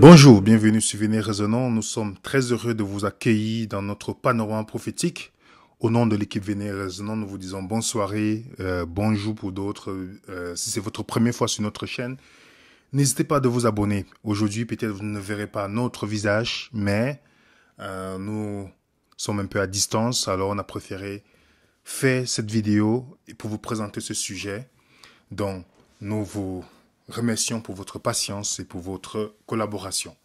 Bonjour, bienvenue sur Venez Raisonnons. Nous sommes très heureux de vous accueillir dans notre panorama prophétique. Au nom de l'équipe Venez Raisonnons, nous vous disons bonne soirée, bonjour pour d'autres. Si c'est votre première fois sur notre chaîne, n'hésitez pas de vous abonner. Aujourd'hui, peut-être vous ne verrez pas notre visage, mais nous sommes un peu à distance. Alors, on a préféré faire cette vidéo pour vous présenter ce sujet. Donc, nous vous remercions pour votre patience et pour votre collaboration.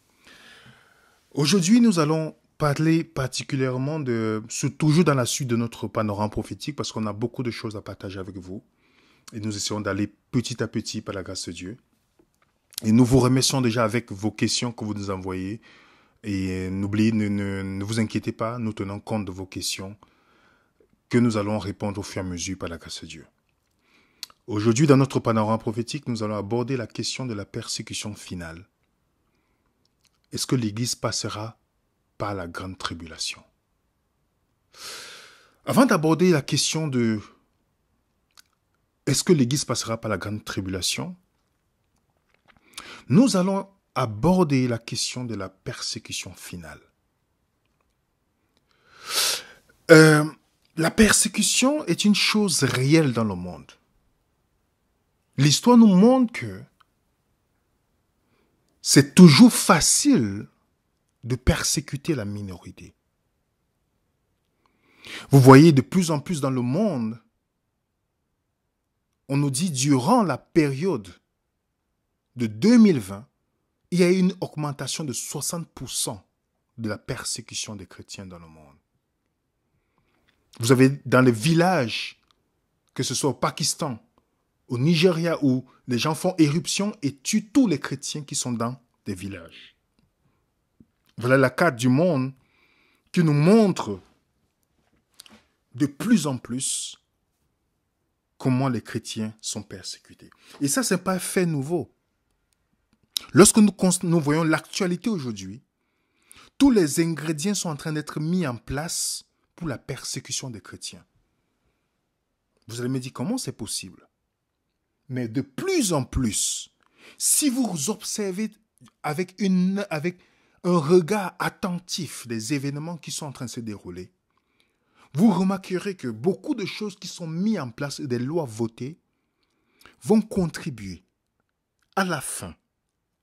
Aujourd'hui, nous allons parler particulièrement toujours dans la suite de notre panorama prophétique, parce qu'on a beaucoup de choses à partager avec vous. Et nous essayons d'aller petit à petit par la grâce de Dieu. Et nous vous remercions déjà avec vos questions que vous nous envoyez. Et n'oubliez, ne vous inquiétez pas, nous tenons compte de vos questions que nous allons répondre au fur et à mesure par la grâce de Dieu. Aujourd'hui, dans notre panorama prophétique, nous allons aborder la question de la persécution finale. Est-ce que l'Église passera par la grande tribulation? Avant d'aborder la question de est-ce que l'Église passera par la grande tribulation, nous allons aborder la question de la persécution finale. La persécution est une chose réelle dans le monde. L'histoire nous montre que c'est toujours facile de persécuter la minorité. Vous voyez de plus en plus dans le monde, on nous dit durant la période de 2020, il y a eu une augmentation de 60% de la persécution des chrétiens dans le monde. Vous avez dans les villages, que ce soit au Pakistan, au Nigeria, où les gens font éruption et tuent tous les chrétiens qui sont dans des villages. Voilà la carte du monde qui nous montre de plus en plus comment les chrétiens sont persécutés. Et ça, ce n'est pas un fait nouveau. Lorsque nous voyons l'actualité aujourd'hui, tous les ingrédients sont en train d'être mis en place pour la persécution des chrétiens. Vous allez me dire, comment c'est possible? Mais de plus en plus, si vous observez avec un regard attentif des événements qui sont en train de se dérouler, vous remarquerez que beaucoup de choses qui sont mises en place et des lois votées vont contribuer à la fin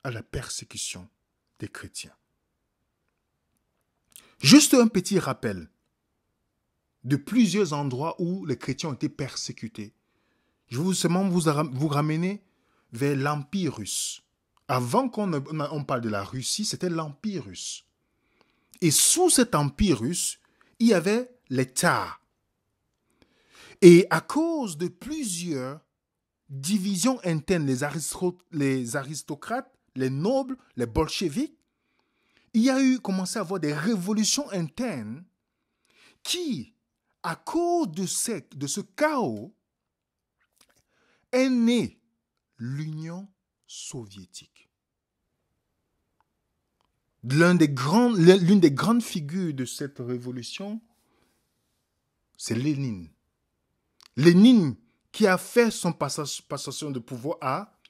à la persécution des chrétiens. Juste un petit rappel de plusieurs endroits où les chrétiens ont été persécutés. Je veux seulement vous ramener vers l'Empire russe. Avant qu'on parle de la Russie, c'était l'Empire russe. Et sous cet Empire russe, il y avait les tsars. Et à cause de plusieurs divisions internes, les aristocrates, les nobles, les bolcheviks, il y a commencé à avoir des révolutions internes qui, à cause de ce chaos, est née l'Union soviétique. L'une des grandes figures de cette révolution, c'est Lénine. Lénine qui a fait son passation de pouvoir à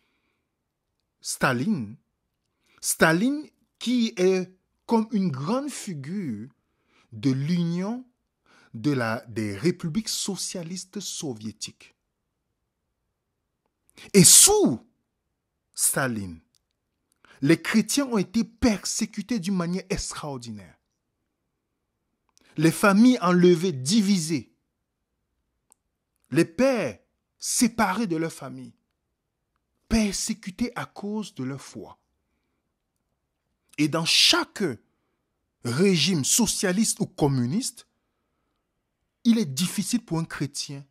Staline. Staline qui est comme une grande figure de l'Union des républiques socialistes soviétiques. Et sous Staline, les chrétiens ont été persécutés d'une manière extraordinaire. Les familles enlevées, divisées. Les pères séparés de leur famille. Persécutés à cause de leur foi. Et dans chaque régime socialiste ou communiste, il est difficile pour un chrétien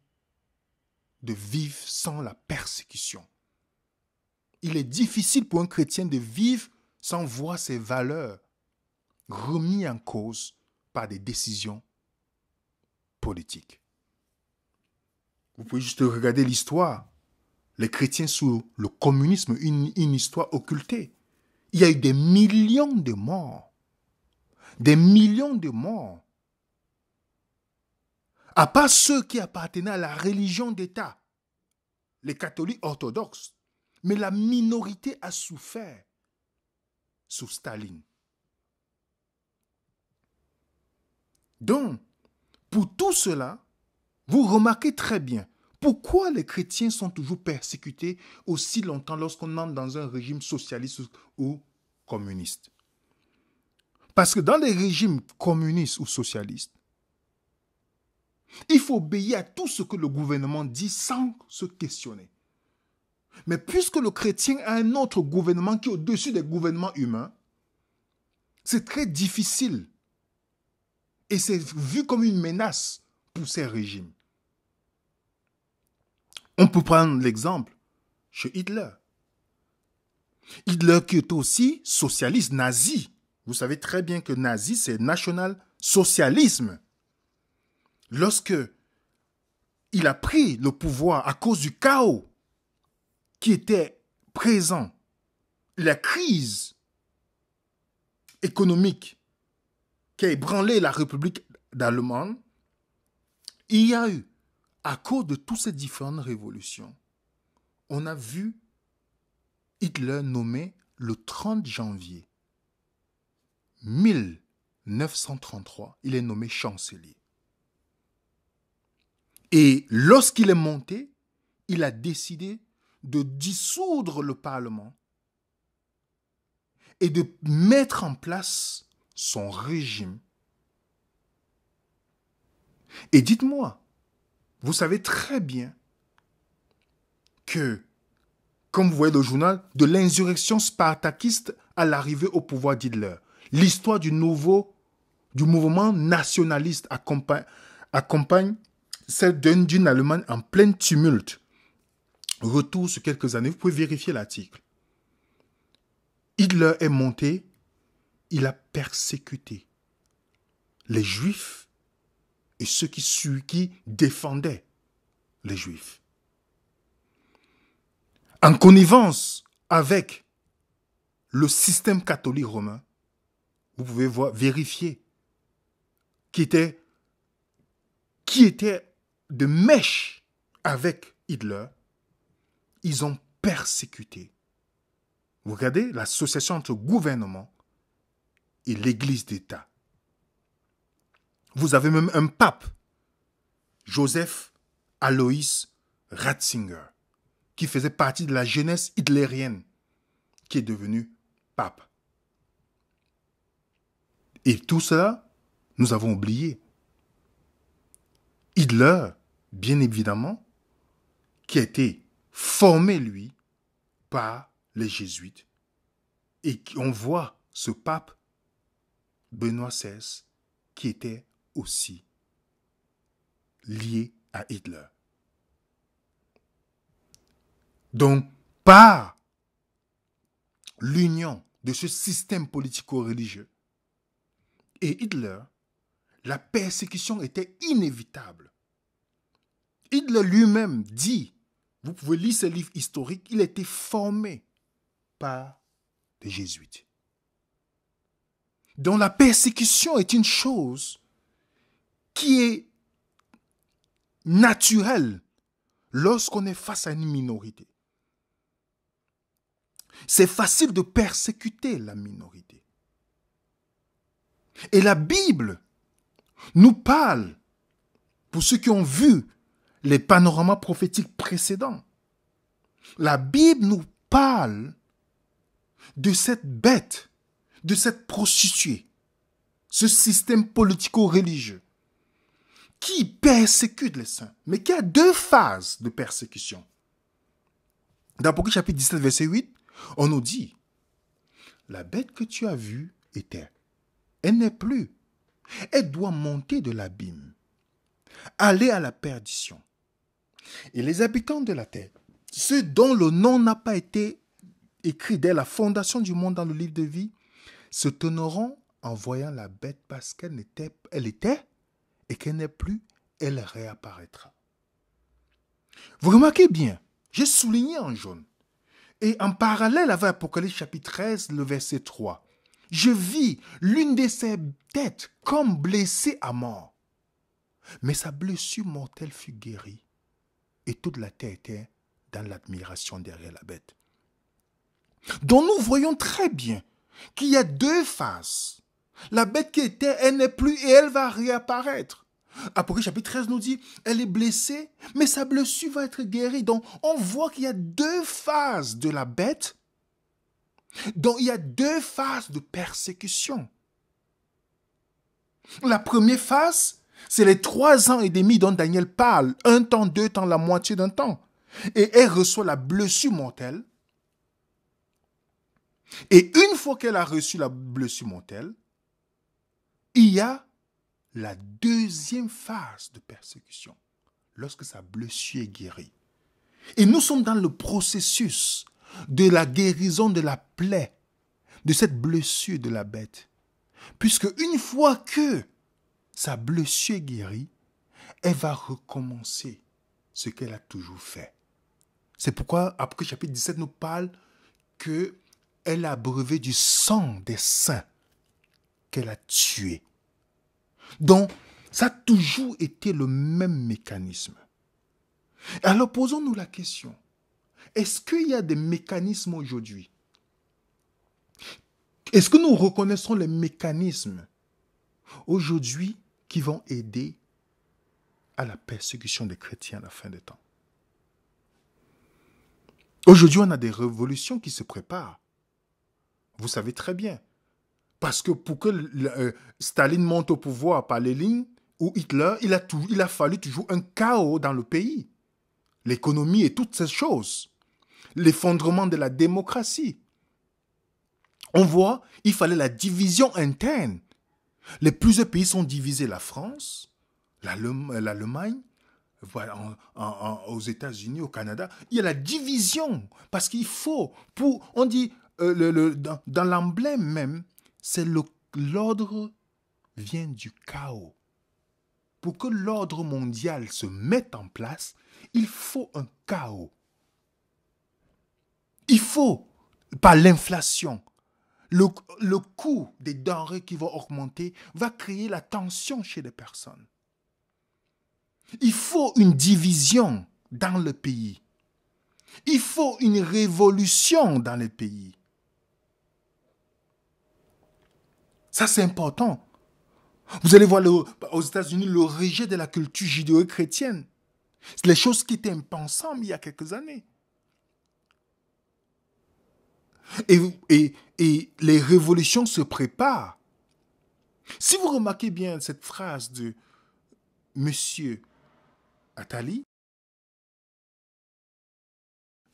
de vivre sans la persécution. Il est difficile pour un chrétien de vivre sans voir ses valeurs remises en cause par des décisions politiques. Vous pouvez juste regarder l'histoire. Les chrétiens sous le communisme, une histoire occultée. Il y a eu des millions de morts. Des millions de morts. À part ceux qui appartenaient à la religion d'État, les catholiques orthodoxes. Mais la minorité a souffert sous Staline. Donc, pour tout cela, vous remarquez très bien pourquoi les chrétiens sont toujours persécutés aussi longtemps lorsqu'on entre dans un régime socialiste ou communiste. Parce que dans les régimes communistes ou socialistes, il faut obéir à tout ce que le gouvernement dit sans se questionner. Mais puisque le chrétien a un autre gouvernement qui est au-dessus des gouvernements humains, c'est très difficile. Et c'est vu comme une menace pour ces régimes. On peut prendre l'exemple chez Hitler. Hitler qui est aussi socialiste, nazi. Vous savez très bien que nazi, c'est national-socialisme. Lorsque il a pris le pouvoir à cause du chaos qui était présent, la crise économique qui a ébranlé la République d'Allemagne, il y a eu, à cause de toutes ces différentes révolutions, on a vu Hitler nommé le 30 janvier 1933, il est nommé chancelier. Et lorsqu'il est monté, il a décidé de dissoudre le Parlement et de mettre en place son régime. Et dites-moi, vous savez très bien que, comme vous voyez le journal, de l'insurrection spartakiste à l'arrivée au pouvoir d'Hitler, l'histoire du mouvement nationaliste accompagne celle d'une Allemagne en plein tumulte. Retour sur quelques années, vous pouvez vérifier l'article. Hitler est monté, il a persécuté les Juifs et ceux qui défendaient les Juifs. En connivence avec le système catholique romain, vous pouvez vérifier qui était de mèche avec Hitler. Ils ont persécuté. Vous regardez l'association entre gouvernement et l'Église d'État. Vous avez même un pape, Joseph Alois Ratzinger, qui faisait partie de la jeunesse hitlérienne, qui est devenu pape. Et tout cela, nous avons oublié. Hitler, bien évidemment, qui a été formé, lui, par les jésuites. Et on voit ce pape, Benoît XVI, qui était aussi lié à Hitler. Donc, par l'union de ce système politico-religieux et Hitler, la persécution était inévitable. Hitler lui-même dit, vous pouvez lire ses livres historiques, il était formé par des jésuites. Donc la persécution est une chose qui est naturelle lorsqu'on est face à une minorité. C'est facile de persécuter la minorité. Et la Bible nous parle, pour ceux qui ont vu les panoramas prophétiques précédents, la Bible nous parle de cette bête, de cette prostituée, ce système politico-religieux qui persécute les saints, mais qui a deux phases de persécution. Dans Apocalypse chapitre 17, verset 8, on nous dit, la bête que tu as vue était, elle n'est plus, elle doit monter de l'abîme, aller à la perdition. Et les habitants de la terre, ceux dont le nom n'a pas été écrit dès la fondation du monde dans le livre de vie, se tourneront en voyant la bête parce qu'elle était et qu'elle n'est plus, elle réapparaîtra. Vous remarquez bien, j'ai souligné en jaune. Et en parallèle avec Apocalypse chapitre 13, le verset 3, je vis l'une de ses têtes comme blessée à mort. Mais sa blessure mortelle fut guérie. Et toute la terre était dans l'admiration derrière la bête. Donc nous voyons très bien qu'il y a deux faces. La bête qui était, elle n'est plus et elle va réapparaître. Apocalypse chapitre 13 nous dit, elle est blessée, mais sa blessure va être guérie. Donc, on voit qu'il y a deux phases de la bête. Donc, il y a deux phases de persécution. La première phase, c'est les 3 ans et demi dont Daniel parle. 1 temps, 2 temps, la moitié d'un temps. Et elle reçoit la blessure mortelle. Et une fois qu'elle a reçu la blessure mortelle, il y a la deuxième phase de persécution, lorsque sa blessure est guérie. Et nous sommes dans le processus de la guérison de la plaie, de cette blessure de la bête. Puisque une fois que sa blessure est guérie, elle va recommencer ce qu'elle a toujours fait. C'est pourquoi, après chapitre 17 nous parle qu'elle a abreuvé du sang des saints qu'elle a tués. Donc, ça a toujours été le même mécanisme. Alors, posons-nous la question. Est-ce qu'il y a des mécanismes aujourd'hui? Est-ce que nous reconnaissons les mécanismes aujourd'hui qui vont aider à la persécution des chrétiens à la fin des temps? Aujourd'hui, on a des révolutions qui se préparent. Vous savez très bien. Parce que pour que Staline monte au pouvoir par Lénine ou Hitler, il a fallu toujours un chaos dans le pays. L'économie et toutes ces choses. L'effondrement de la démocratie. On voit, il fallait la division interne. Les plusieurs pays sont divisés. La France, l'Allemagne, voilà, aux États-Unis, au Canada. Il y a la division. Parce qu'il faut, on dit, dans l'emblème même, c'est l'ordre vient du chaos. Pour que l'ordre mondial se mette en place, il faut un chaos. Il faut, par l'inflation, le coût des denrées qui vont augmenter va créer la tension chez les personnes. Il faut une division dans le pays. Il faut une révolution dans le pays. Ça, c'est important. Vous allez voir aux États-Unis le rejet de la culture judéo-chrétienne. C'est les choses qui étaient impensables il y a quelques années. Et les révolutions se préparent. Si vous remarquez bien cette phrase de Monsieur Attali,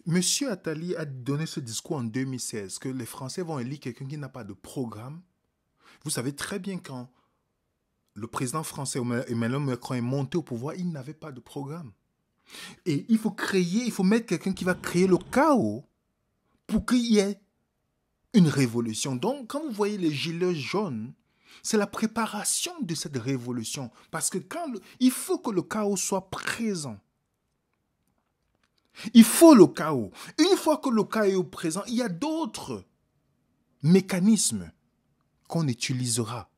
Monsieur Attali a donné ce discours en 2016, que les Français vont élire quelqu'un qui n'a pas de programme. Vous savez très bien quand le président français Emmanuel Macron est monté au pouvoir, il n'avait pas de programme. Et il faut mettre quelqu'un qui va créer le chaos pour qu'il y ait une révolution. Donc, quand vous voyez les gilets jaunes, c'est la préparation de cette révolution. Parce que il faut que le chaos soit présent. Il faut le chaos. Une fois que le chaos est présent, il y a d'autres mécanismes qu'on utilisera.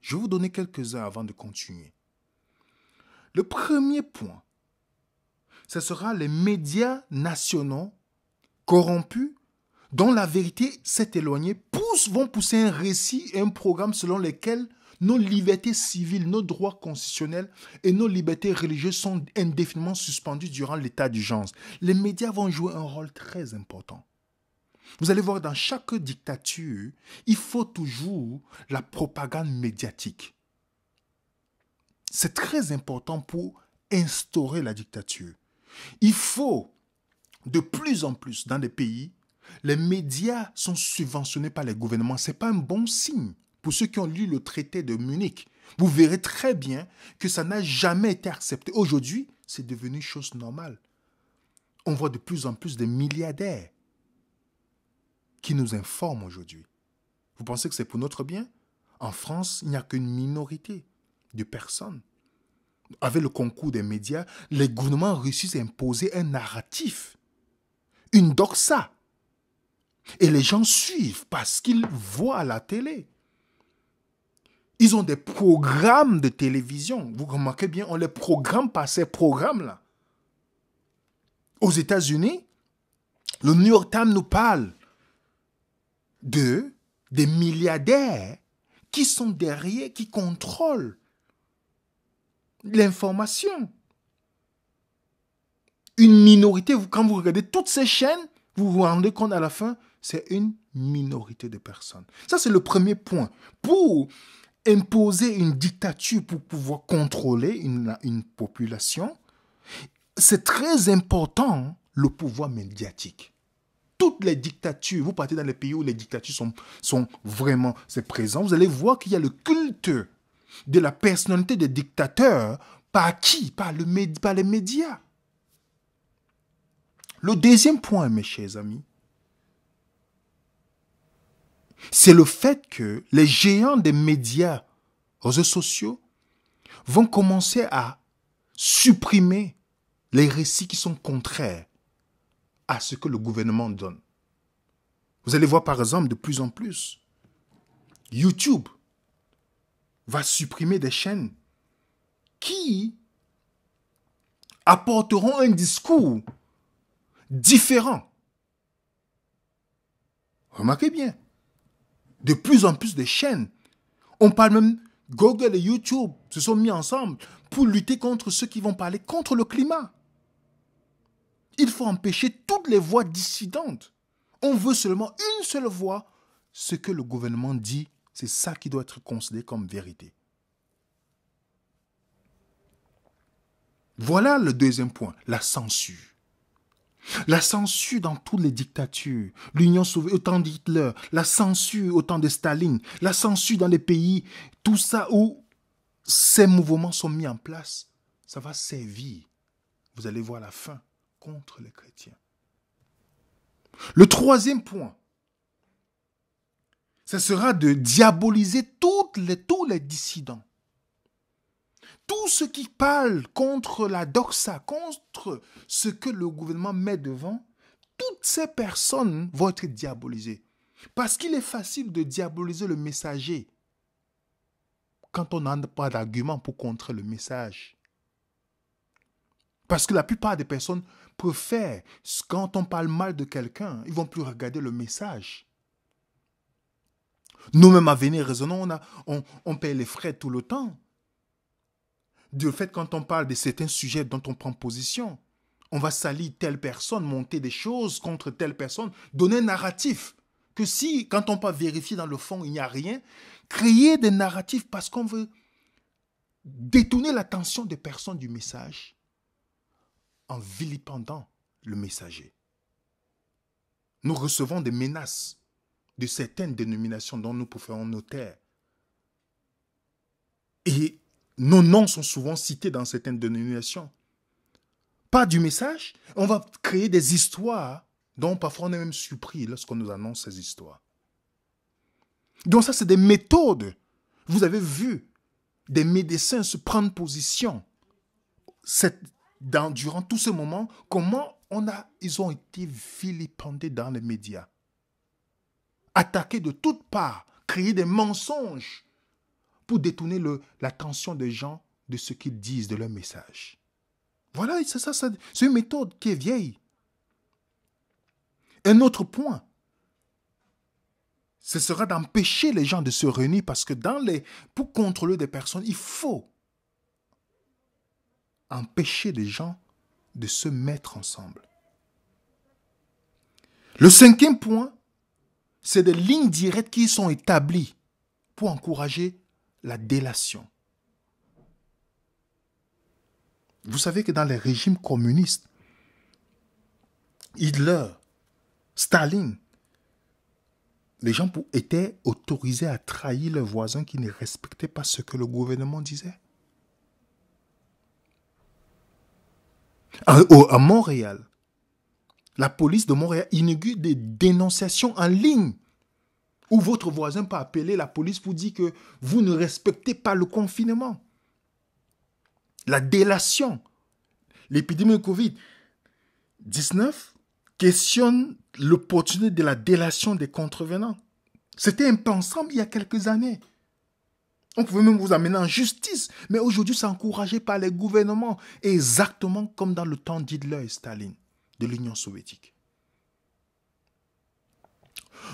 Je vais vous donner quelques-uns avant de continuer. Le premier point, ce sera les médias nationaux corrompus dont la vérité s'est éloignée, vont pousser un récit et un programme selon lesquels nos libertés civiles, nos droits constitutionnels et nos libertés religieuses sont indéfiniment suspendues durant l'état d'urgence. Les médias vont jouer un rôle très important. Vous allez voir, dans chaque dictature, il faut toujours la propagande médiatique. C'est très important pour instaurer la dictature. Il faut, de plus en plus dans des pays, les médias sont subventionnés par les gouvernements. Ce n'est pas un bon signe. Pour ceux qui ont lu le traité de Munich, vous verrez très bien que ça n'a jamais été accepté. Aujourd'hui, c'est devenu chose normale. On voit de plus en plus des milliardaires qui nous informent aujourd'hui. Vous pensez que c'est pour notre bien? En France, il n'y a qu'une minorité de personnes. Avec le concours des médias, les gouvernements réussissent à imposer un narratif, une doxa. Et les gens suivent parce qu'ils voient à la télé. Ils ont des programmes de télévision. Vous remarquez bien, on les programme par ces programmes-là. Aux États-Unis, le New York Times nous parle de des milliardaires qui sont derrière, qui contrôlent l'information. Une minorité, quand vous regardez toutes ces chaînes, vous vous rendez compte à la fin, c'est une minorité de personnes. Ça, c'est le premier point. Pour imposer une dictature, pour pouvoir contrôler une population, c'est très important le pouvoir médiatique. Toutes les dictatures, vous partez dans les pays où les dictatures sont vraiment présentes, vous allez voir qu'il y a le culte de la personnalité des dictateurs. Par qui? Par les médias. Le deuxième point, mes chers amis, c'est le fait que les géants des médias, réseaux sociaux, vont commencer à supprimer les récits qui sont contraires à ce que le gouvernement donne. Vous allez voir par exemple de plus en plus, YouTube va supprimer des chaînes qui apporteront un discours différent. Remarquez bien, de plus en plus de chaînes, on parle même, Google et YouTube se sont mis ensemble pour lutter contre ceux qui vont parler contre le climat. Il faut empêcher toutes les voix dissidentes. On veut seulement une seule voix. Ce que le gouvernement dit, c'est ça qui doit être considéré comme vérité. Voilà le deuxième point, la censure. La censure dans toutes les dictatures, l'Union soviétique au temps d'Hitler, la censure au temps de Staline, la censure dans les pays, tout ça où ces mouvements sont mis en place, ça va servir, vous allez voir la fin, contre les chrétiens. Le troisième point, ce sera de diaboliser tous les dissidents. Tous ceux qui parlent contre la doxa, contre ce que le gouvernement met devant, toutes ces personnes vont être diabolisées. Parce qu'il est facile de diaboliser le messager quand on n'a pas d'argument pour contrer le message. Parce que la plupart des personnes préfèrent, quand on parle mal de quelqu'un, ils ne vont plus regarder le message. Nous-mêmes à venir raisonnons, on paye les frais tout le temps. Du fait, quand on parle de certains sujets dont on prend position, on va salir telle personne, monter des choses contre telle personne, donner un narratif. Que si, quand on peut vérifier dans le fond, il n'y a rien, créer des narratifs parce qu'on veut détourner l'attention des personnes du message en vilipendant le messager. Nous recevons des menaces de certaines dénominations dont nous préférons nos taire. Et nos noms sont souvent cités dans certaines dénominations. Pas du message, on va créer des histoires dont parfois on est même surpris lorsqu'on nous annonce ces histoires. Donc ça, c'est des méthodes. Vous avez vu des médecins se prendre position durant tout ce moment, comment ils ont été vilipendés dans les médias. Attaqués de toutes parts, créer des mensonges pour détourner l'attention des gens de ce qu'ils disent, de leur message. Voilà, c'est une méthode qui est vieille. Un autre point, ce sera d'empêcher les gens de se réunir parce que pour contrôler des personnes, il faut empêcher les gens de se mettre ensemble. Le cinquième point, c'est des lignes directes qui sont établies pour encourager la délation. Vous savez que dans les régimes communistes, Hitler, Staline, les gens étaient autorisés à trahir leurs voisins qui ne respectaient pas ce que le gouvernement disait. À Montréal, la police de Montréal inaugure des dénonciations en ligne où votre voisin peut appeler la police pour dire que vous ne respectez pas le confinement. La délation. L'épidémie de Covid-19 questionne l'opportunité de la délation des contrevenants. C'était impensable il y a quelques années. On pouvait même vous amener en justice. Mais aujourd'hui, c'est encouragé par les gouvernements. Exactement comme dans le temps d'Hitler et Staline, de l'Union soviétique.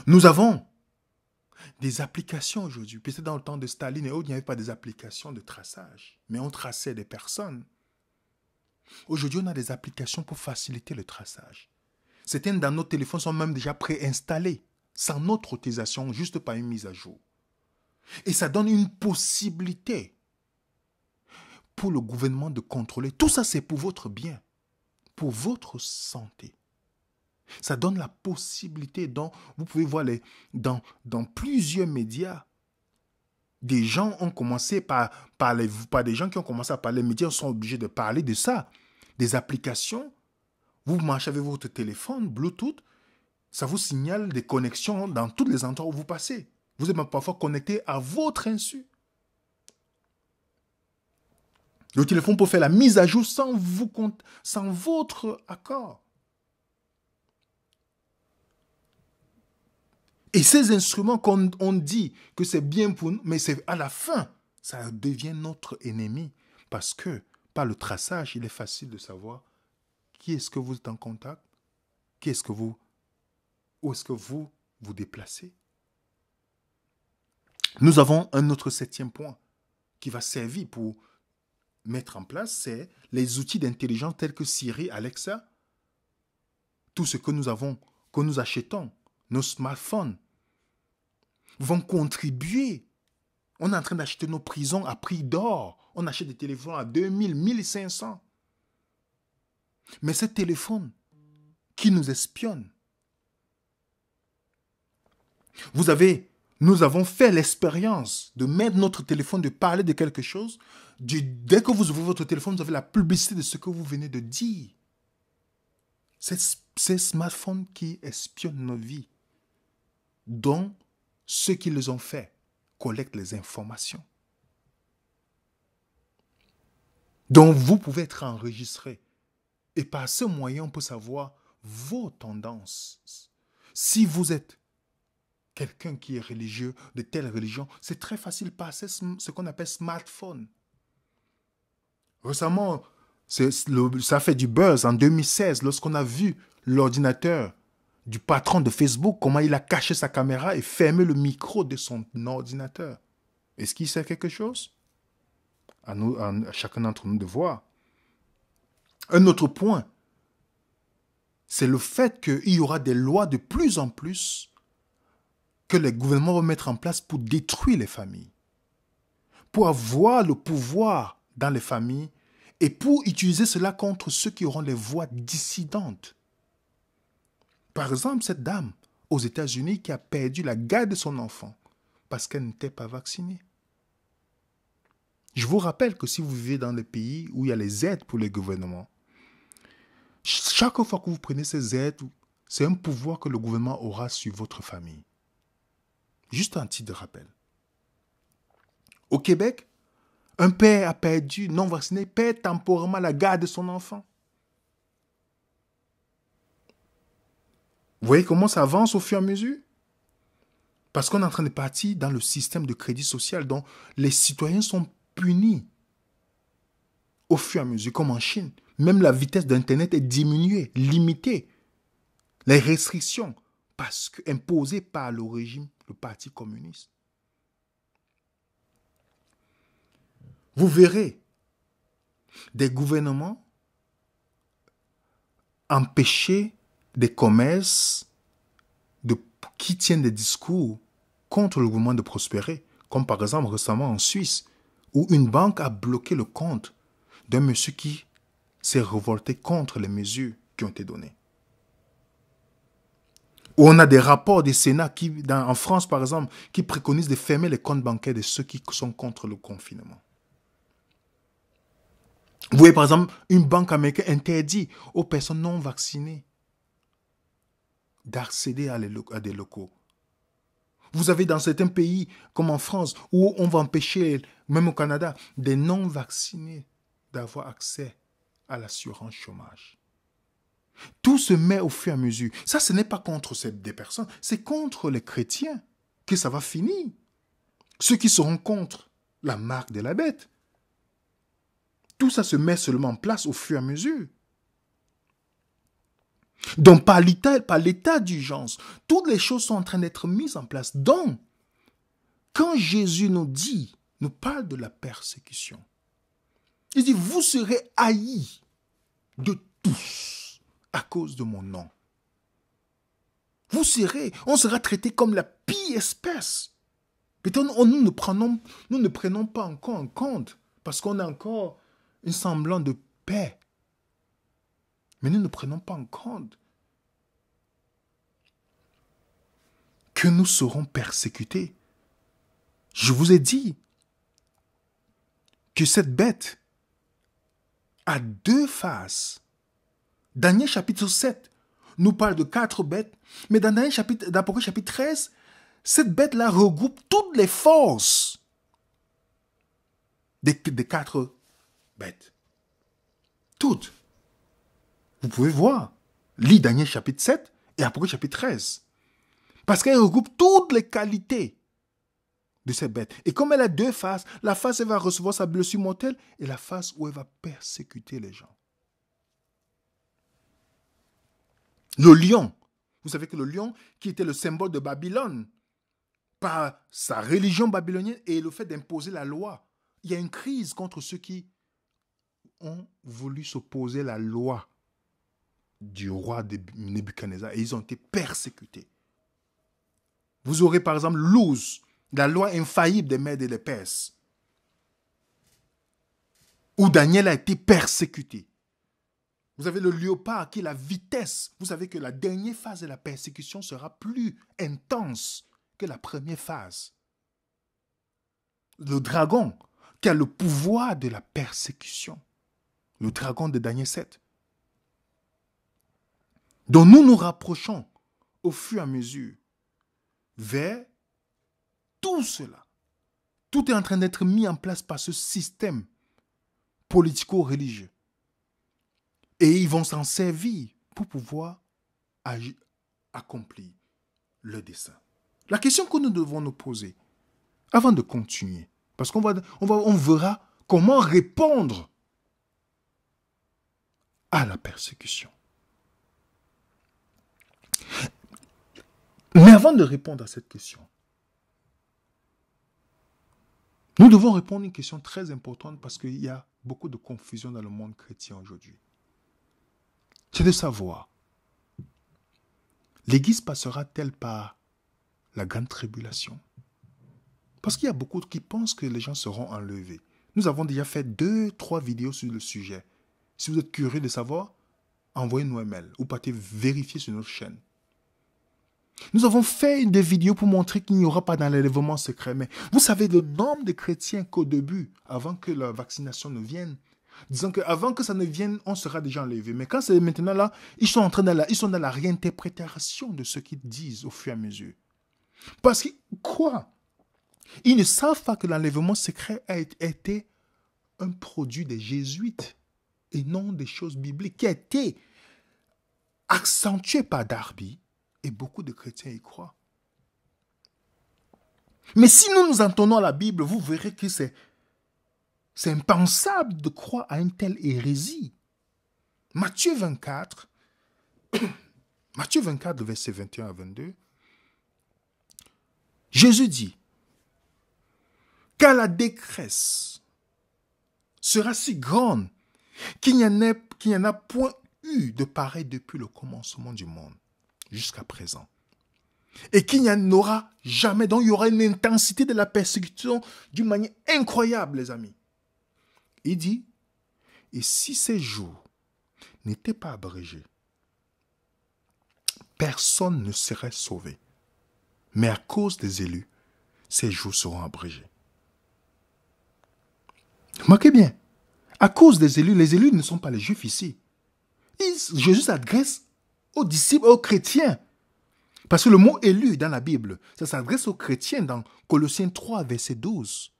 Nous avons Des applications aujourd'hui. Peut-être dans le temps de Staline et autres, il n'y avait pas des applications de traçage, mais on traçait des personnes. Aujourd'hui, on a des applications pour faciliter le traçage. Certaines dans nos téléphones sont même déjà préinstallées, sans notre autorisation, juste par une mise à jour. Et ça donne une possibilité pour le gouvernement de contrôler. Tout ça, c'est pour votre bien, pour votre santé. Ça donne la possibilité, dont vous pouvez voir dans plusieurs médias, des gens ont commencé par des gens qui ont commencé à parler, les médias sont obligés de parler de ça. Des applications, vous marchez avec votre téléphone, Bluetooth, ça vous signale des connexions dans tous les endroits où vous passez. Vous êtes même parfois connecté à votre insu. Le téléphone peut faire la mise à jour sans votre accord. Et ces instruments qu'on dit que c'est bien pour nous, mais c'est à la fin, ça devient notre ennemi. Parce que par le traçage, il est facile de savoir qui est-ce que vous êtes en contact, où est-ce que vous vous déplacez. Nous avons un autre 7e point qui va servir pour mettre en place, c'est les outils d'intelligence tels que Siri, Alexa, tout ce que nous achetons, nos smartphones, vont contribuer. On est en train d'acheter nos prisons à prix d'or. On achète des téléphones à 2000, 1500. Mais ces téléphones qui nous espionnent, nous avons fait l'expérience de mettre notre téléphone, de parler de quelque chose. Dès que vous ouvrez votre téléphone, vous avez la publicité de ce que vous venez de dire. Ces smartphones qui espionnent nos vies, dont ceux qui les ont faits collectent les informations. Donc vous pouvez être enregistré. Et par ce moyen, on peut savoir vos tendances. Si vous êtes quelqu'un qui est religieux, de telle religion, c'est très facile de passer ce qu'on appelle smartphone. Récemment, ça fait du buzz en 2016, lorsqu'on a vu l'ordinateur du patron de Facebook, comment il a caché sa caméra et fermé le micro de son ordinateur. Est-ce qu'il sait quelque chose? À chacun d'entre nous de voir. Un autre point, c'est le fait qu'il y aura des lois de plus en plus que les gouvernements vont mettre en place pour détruire les familles, pour avoir le pouvoir dans les familles et pour utiliser cela contre ceux qui auront les voix dissidentes. Par exemple, cette dame aux États-Unis qui a perdu la garde de son enfant parce qu'elle n'était pas vaccinée. Je vous rappelle que si vous vivez dans des pays où il y a les aides pour les gouvernements, chaque fois que vous prenez ces aides, c'est un pouvoir que le gouvernement aura sur votre famille. Juste un titre de rappel. Au Québec, un père a perdu, non vacciné, perd temporairement la garde de son enfant. Vous voyez comment ça avance au fur et à mesure? Parce qu'on est en train de partir dans le système de crédit social dont les citoyens sont punis au fur et à mesure, comme en Chine. Même la vitesse d'Internet est diminuée, limitée. Les restrictions imposées par le régime, le Parti communiste. Vous verrez des gouvernements empêcher des commerces qui tiennent des discours contre le gouvernement de prospérer, comme par exemple récemment en Suisse, où une banque a bloqué le compte d'un monsieur qui s'est révolté contre les mesures qui ont été données. Où on a des rapports des Sénats en France par exemple, qui préconisent de fermer les comptes bancaires de ceux qui sont contre le confinement. Vous voyez par exemple, une banque américaine interdit aux personnes non vaccinées d'accéder à des locaux. Vous avez dans certains pays, comme en France, où on va empêcher, même au Canada, des non-vaccinés d'avoir accès à l'assurance chômage. Tout se met au fur et à mesure. Ça, ce n'est pas contre des personnes, c'est contre les chrétiens que ça va finir. Ceux qui seront contre la marque de la bête. Tout ça se met seulement en place au fur et à mesure. Donc, par l'état d'urgence, toutes les choses sont en train d'être mises en place. Donc, quand Jésus nous parle de la persécution, il dit, vous serez haïs de tous à cause de mon nom. On sera traité comme la pire espèce. Peut-être nous ne prenons pas encore en compte parce qu'on a encore un semblant de paix. Mais nous ne prenons pas en compte que nous serons persécutés. Je vous ai dit que cette bête a deux faces. Daniel chapitre 7 nous parle de 4 bêtes, mais dans d'Apocalypse chapitre 13, cette bête-là regroupe toutes les forces des 4 bêtes. Toutes. Vous pouvez voir. Lis Daniel chapitre 7 et Apocalypse chapitre 13. Parce qu'elle regroupe toutes les qualités de cette bête. Et comme elle a 2 faces, la face elle va recevoir sa blessure mortelle et la face où elle va persécuter les gens. Le lion. Vous savez que le lion, qui était le symbole de Babylone, par sa religion babylonienne et le fait d'imposer la loi, il y a une crise contre ceux qui ont voulu s'opposer à la loi du roi de Nebuchadnezzar et ils ont été persécutés. Vous aurez par exemple Luz, la loi infaillible des Mèdes et des Perses, où Daniel a été persécuté. Vous avez le léopard qui est la vitesse. Vous savez que la dernière phase de la persécution sera plus intense que la première phase. Le dragon qui a le pouvoir de la persécution. Le dragon de Daniel 7. Donc nous nous rapprochons au fur et à mesure vers tout cela. Tout est en train d'être mis en place par ce système politico-religieux. Et ils vont s'en servir pour pouvoir accomplir le dessein. La question que nous devons nous poser, avant de continuer, parce qu'on verra comment répondre à la persécution. Mais avant de répondre à cette question, nous devons répondre à une question très importante parce qu'il y a beaucoup de confusion dans le monde chrétien aujourd'hui. C'est de savoir, l'Église passera-t-elle par la grande tribulation? Parce qu'il y a beaucoup qui pensent que les gens seront enlevés. Nous avons déjà fait 2-3 vidéos sur le sujet. Si vous êtes curieux de savoir, envoyez-nous un mail ou partez vérifier sur notre chaîne. Nous avons fait des vidéos pour montrer qu'il n'y aura pas d'enlèvement secret. Mais vous savez le nombre de chrétiens qu'au début, avant que la vaccination ne vienne, disons qu'avant que ça ne vienne, on sera déjà enlevé. Mais quand c'est maintenant là, ils sont dans la réinterprétation de ce qu'ils disent au fur et à mesure. Parce que, quoi? Ils ne savent pas que l'enlèvement secret a été un produit des jésuites et non des choses bibliques, qui a été accentué par Darby et beaucoup de chrétiens y croient. Mais si nous entendons la Bible, vous verrez que c'est impensable de croire à une telle hérésie. Matthieu 24, le verset 21 à 22, Jésus dit, car la détresse sera si grande qu'il n'y en a point eu de pareil depuis le commencement du monde jusqu'à présent. Et qu'il n'y en aura jamais. Donc il y aura une intensité de la persécution d'une manière incroyable, les amis. Il dit, et si ces jours n'étaient pas abrégés, personne ne serait sauvé. Mais à cause des élus, ces jours seront abrégés. Remarquez bien, à cause des élus, les élus ne sont pas les juifs ici. Jésus s'adresse aux disciples, aux chrétiens. Parce que le mot élu dans la Bible, ça s'adresse aux chrétiens dans Colossiens 3, verset 12,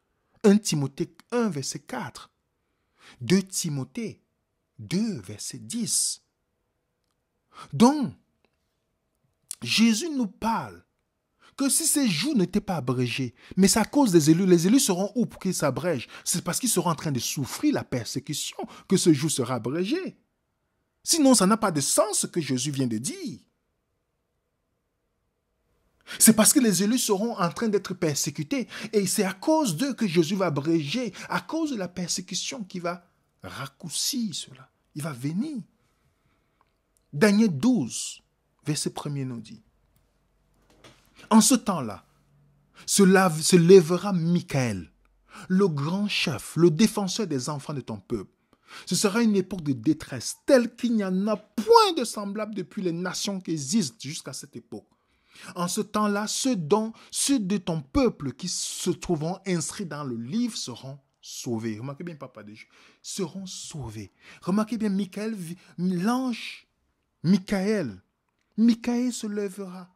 1 Timothée 1, verset 4, 2 Timothée 2, verset 10. Donc, Jésus nous parle que si ces jours n'étaient pas abrégés, mais c'est à cause des élus, les élus seront où pour qu'ils s'abrègent? C'est parce qu'ils seront en train de souffrir la persécution que ce jour sera abrégé. Sinon, ça n'a pas de sens ce que Jésus vient de dire. C'est parce que les élus seront en train d'être persécutés. Et c'est à cause d'eux que Jésus va abréger, à cause de la persécution qui va raccourcir cela. Il va venir. Daniel 12, verset 1er nous dit. En ce temps-là, se lèvera Michaël, le grand chef, le défenseur des enfants de ton peuple. Ce sera une époque de détresse telle qu'il n'y en a point de semblable depuis les nations qui existent jusqu'à cette époque. En ce temps-là, ceux de ton peuple qui se trouveront inscrits dans le livre seront sauvés. Remarquez bien, papa des Juifs, seront sauvés. Remarquez bien, l'ange Michaël se lèvera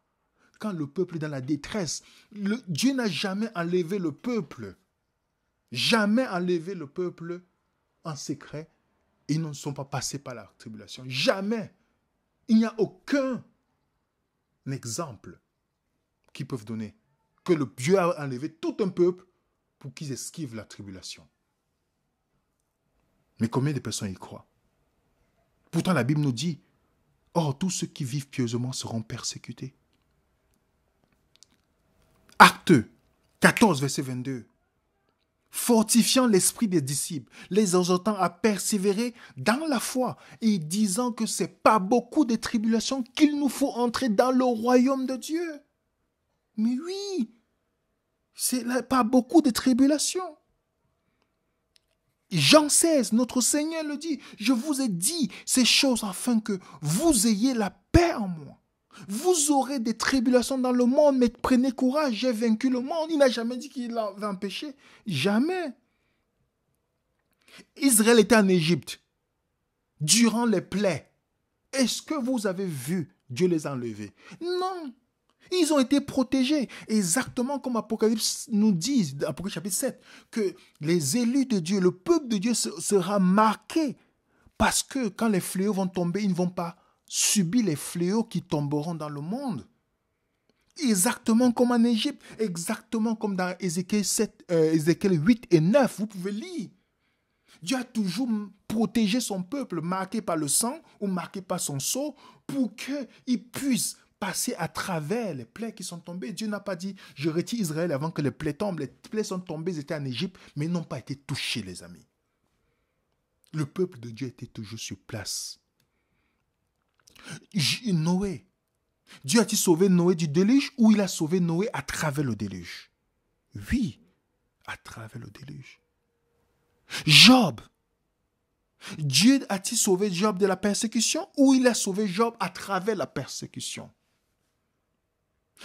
quand le peuple est dans la détresse. Dieu n'a jamais enlevé le peuple. Jamais enlevé le peuple en secret. Ils ne sont pas passés par la tribulation. Jamais. Il n'y a aucun exemple qu'ils peuvent donner que le Dieu a enlevé tout un peuple pour qu'ils esquivent la tribulation. Mais combien de personnes y croient? Pourtant, la Bible nous dit, or, tous ceux qui vivent pieusement seront persécutés. Acte 14, verset 22. Fortifiant l'esprit des disciples, les exhortant à persévérer dans la foi et disant que ce n'est pas beaucoup de tribulations qu'il nous faut entrer dans le royaume de Dieu. Mais oui, c'est pas beaucoup de tribulations. Jean 16, notre Seigneur le dit, je vous ai dit ces choses afin que vous ayez la paix en moi. Vous aurez des tribulations dans le monde, mais prenez courage, j'ai vaincu le monde. Il n'a jamais dit qu'il va empêcher. Jamais. Israël était en Égypte durant les plaies. Est-ce que vous avez vu Dieu les enlever? Non. Ils ont été protégés. Exactement comme Apocalypse nous dit, Apocalypse chapitre 7, que les élus de Dieu, le peuple de Dieu sera marqué. Parce que quand les fléaux vont tomber, ils ne vont pas subir les fléaux qui tomberont dans le monde. Exactement comme en Égypte, exactement comme dans Ézéchiel 8 et 9, vous pouvez lire. Dieu a toujours protégé son peuple, marqué par le sang ou marqué par son sceau, pour qu'il puisse passer à travers les plaies qui sont tombées. Dieu n'a pas dit, je retire Israël avant que les plaies tombent. Les plaies sont tombées, ils étaient en Égypte, mais ils n'ont pas été touchés, les amis. Le peuple de Dieu était toujours sur place. Noé. Dieu a-t-il sauvé Noé du déluge ou il a sauvé Noé à travers le déluge? Oui, à travers le déluge. Job. Dieu a-t-il sauvé Job de la persécution ou il a sauvé Job à travers la persécution?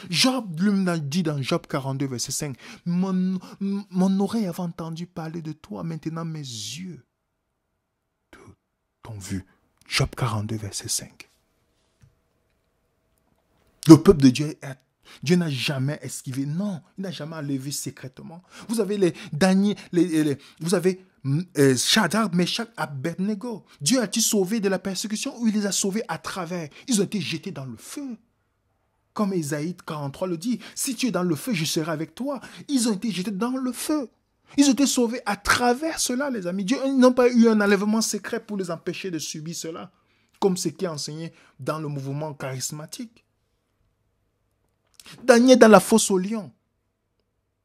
Job lui dit dans Job 42, verset 5, mon oreille avait entendu parler de toi, maintenant mes yeux t'ont vu. Job 42, verset 5. Le peuple de Dieu n'a jamais esquivé. Non, il n'a jamais enlevé secrètement. Vous avez vous avez Shadrach, Meshach, Abednego. Dieu a-t-il sauvé de la persécution ou il les a sauvés à travers? Ils ont été jetés dans le feu. Comme Ésaïe 43 le dit, si tu es dans le feu, je serai avec toi. Ils ont été jetés dans le feu. Ils ont été sauvés à travers cela, les amis. Ils n'ont pas eu un enlèvement secret pour les empêcher de subir cela, comme ce qui est enseigné dans le mouvement charismatique. Daniel dans la fosse au lion.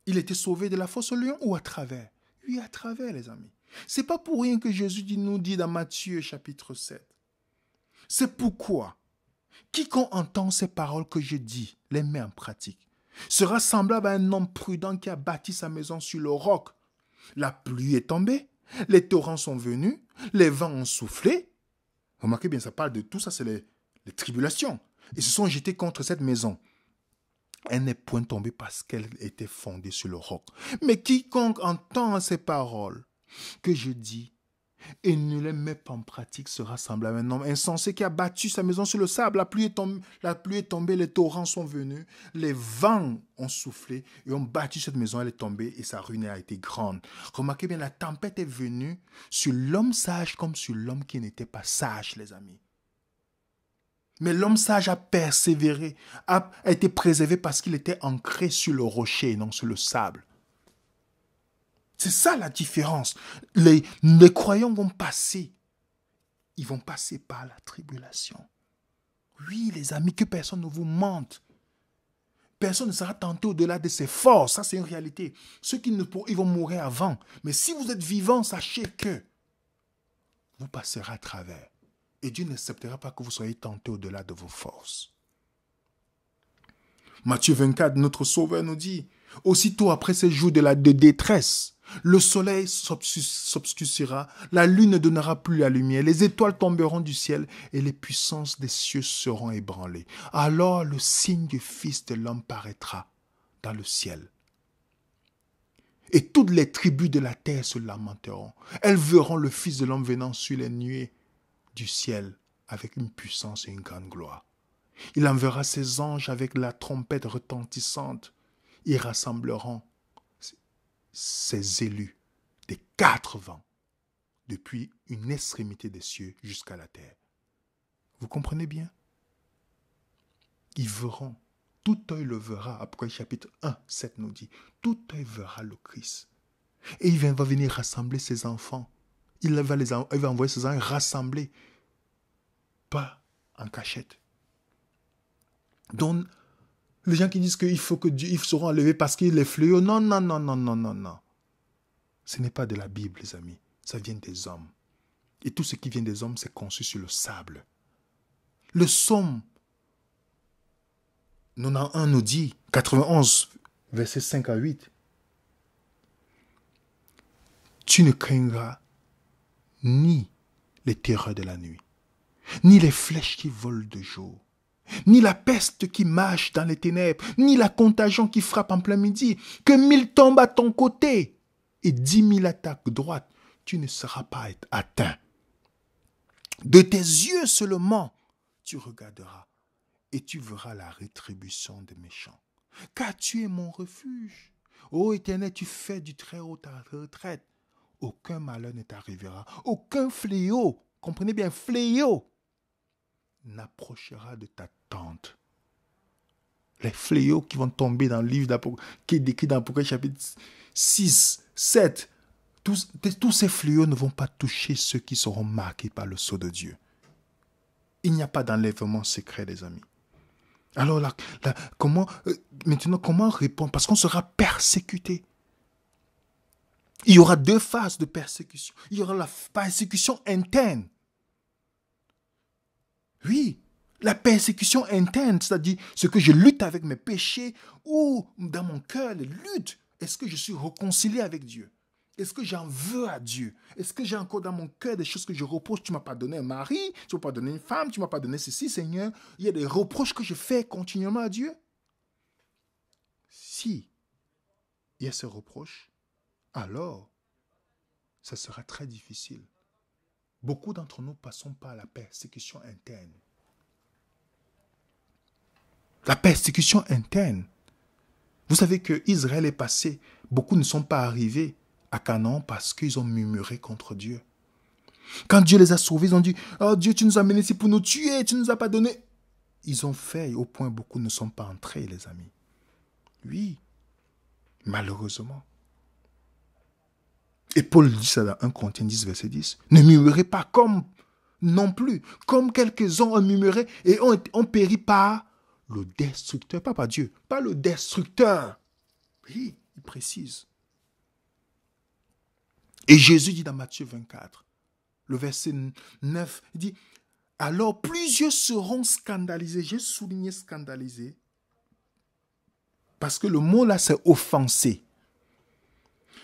Il était sauvé de la fosse au lion ou à travers? Oui, à travers, les amis. C'est pas pour rien que Jésus nous dit dans Matthieu chapitre 7. C'est pourquoi quiconque entend ces paroles que je dis, les met en pratique, sera semblable à un homme prudent qui a bâti sa maison sur le roc. La pluie est tombée, les torrents sont venus, les vents ont soufflé. Remarquez bien, ça parle de tout ça, c'est les tribulations. Ils se sont jetés contre cette maison. Elle n'est point tombée parce qu'elle était fondée sur le roc. Mais quiconque entend ces paroles que je dis et ne les met pas en pratique sera semblable à un homme insensé qui a bâti sa maison sur le sable. La pluie est tombée, les torrents sont venus, les vents ont soufflé et ont battu cette maison, elle est tombée et sa ruine a été grande. Remarquez bien, la tempête est venue sur l'homme sage comme sur l'homme qui n'était pas sage, les amis. Mais l'homme sage a persévéré, a été préservé parce qu'il était ancré sur le rocher et non sur le sable. C'est ça la différence. Les croyants vont passer. Ils vont passer par la tribulation. Oui, les amis, que personne ne vous mente. Personne ne sera tenté au-delà de ses forces. Ça, c'est une réalité. Ceux qui ne pourront, ils vont mourir avant. Mais si vous êtes vivant, sachez que vous passerez à travers. Et Dieu n'acceptera pas que vous soyez tentés au-delà de vos forces. Matthieu 24, notre Sauveur nous dit, aussitôt après ces jours de détresse, le soleil s'obscurcira, la lune ne donnera plus la lumière, les étoiles tomberont du ciel et les puissances des cieux seront ébranlées. Alors le signe du Fils de l'homme paraîtra dans le ciel. Et toutes les tribus de la terre se lamenteront. Elles verront le Fils de l'homme venant sur les nuées du ciel avec une puissance et une grande gloire. Il enverra ses anges avec la trompette retentissante. Ils rassembleront ses élus des 4 vents, depuis une extrémité des cieux jusqu'à la terre. Vous comprenez bien? Ils verront, tout œil le verra, après chapitre 1, 7 nous dit, tout œil verra le Christ. Et il va venir rassembler ses enfants. Il va envoyer ses anges rassembler, pas en cachette. Donc, les gens qui disent qu'il faut que Dieu, ils seront enlevés parce qu'il est fléau. Non, non, non, non, non, non, non. Ce n'est pas de la Bible, les amis. Ça vient des hommes. Et tout ce qui vient des hommes, c'est conçu sur le sable. Le psaume 91 nous dit, 91, versets 5 à 8. Tu ne craindras ni les terreurs de la nuit, ni les flèches qui volent de jour, ni la peste qui marche dans les ténèbres, ni la contagion qui frappe en plein midi. Que 1000 tombent à ton côté et 10 000 à ta droite, tu ne seras pas atteint. De tes yeux seulement, tu regarderas et tu verras la rétribution des méchants. Car tu es mon refuge. Ô Éternel, tu fais du Très-Haut ta retraite. Aucun malheur ne t'arrivera. Aucun fléau, comprenez bien, fléau, n'approchera de ta tente. Les fléaux qui vont tomber dans le livre d'Apocalypse, qui est décrit dans Apocalypse chapitre 6, 7, tous ces fléaux ne vont pas toucher ceux qui seront marqués par le sceau de Dieu. Il n'y a pas d'enlèvement secret, les amis. Alors là, maintenant, comment répondre? Parce qu'on sera persécuté. Il y aura 2 phases de persécution. Il y aura la persécution interne. Oui, la persécution interne, c'est-à-dire ce que je lutte avec mes péchés ou dans mon cœur, les luttes. Est-ce que je suis réconcilié avec Dieu? Est-ce que j'en veux à Dieu? Est-ce que j'ai encore dans mon cœur des choses que je reproche? Tu ne m'as pas donné un mari, tu ne m'as pas donné une femme, tu ne m'as pas donné ceci, Seigneur. Il y a des reproches que je fais continuellement à Dieu. Si il y a ces reproches, alors ça sera très difficile. Beaucoup d'entre nous passons par la persécution interne. La persécution interne. Vous savez que Israël est passé. Beaucoup ne sont pas arrivés à Canaan parce qu'ils ont murmuré contre Dieu. Quand Dieu les a sauvés, ils ont dit, oh Dieu, tu nous as menés ici pour nous tuer, tu ne nous as pas donné. Ils ont fait au point beaucoup ne sont pas entrés, les amis. Oui, malheureusement. Et Paul dit ça dans 1 Corinthiens 10, verset 10. Ne murmurez pas comme non plus, comme quelques-uns ont murmuré et ont péri par le destructeur, pas par Dieu, pas le destructeur. Oui, il précise. Et Jésus dit dans Matthieu 24, le verset 9, il dit, alors plusieurs seront scandalisés. J'ai souligné scandalisés, parce que le mot là, c'est offensé.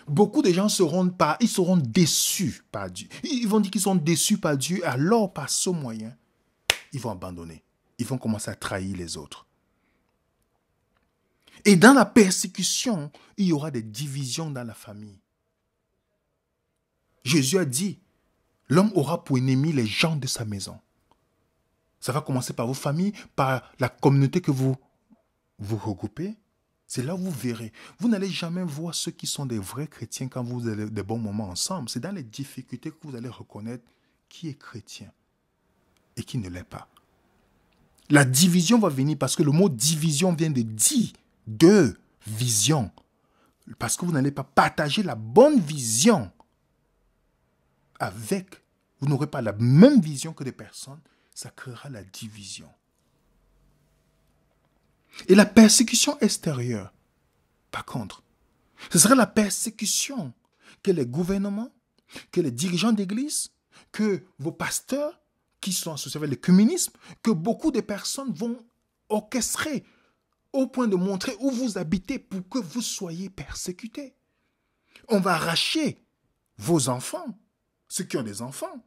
Beaucoup de gens seront déçus par Dieu. Ils vont dire qu'ils sont déçus par Dieu, alors par ce moyen, ils vont abandonner. Ils vont commencer à trahir les autres. Et dans la persécution, il y aura des divisions dans la famille. Jésus a dit, l'homme aura pour ennemi les gens de sa maison. Ça va commencer par vos familles, par la communauté que vous regroupez. C'est là où vous verrez. Vous n'allez jamais voir ceux qui sont des vrais chrétiens quand vous avez des bons moments ensemble. C'est dans les difficultés que vous allez reconnaître qui est chrétien et qui ne l'est pas. La division va venir parce que le mot division vient de de vision. Parce que vous n'allez pas partager la bonne vision avec. Vous n'aurez pas la même vision que des personnes. Ça créera la division. Et la persécution extérieure, par contre, ce serait la persécution que les gouvernements, que les dirigeants d'église, que vos pasteurs qui sont associés avec le communisme, que beaucoup de personnes vont orchestrer au point de montrer où vous habitez pour que vous soyez persécutés. On va arracher vos enfants, ceux qui ont des enfants.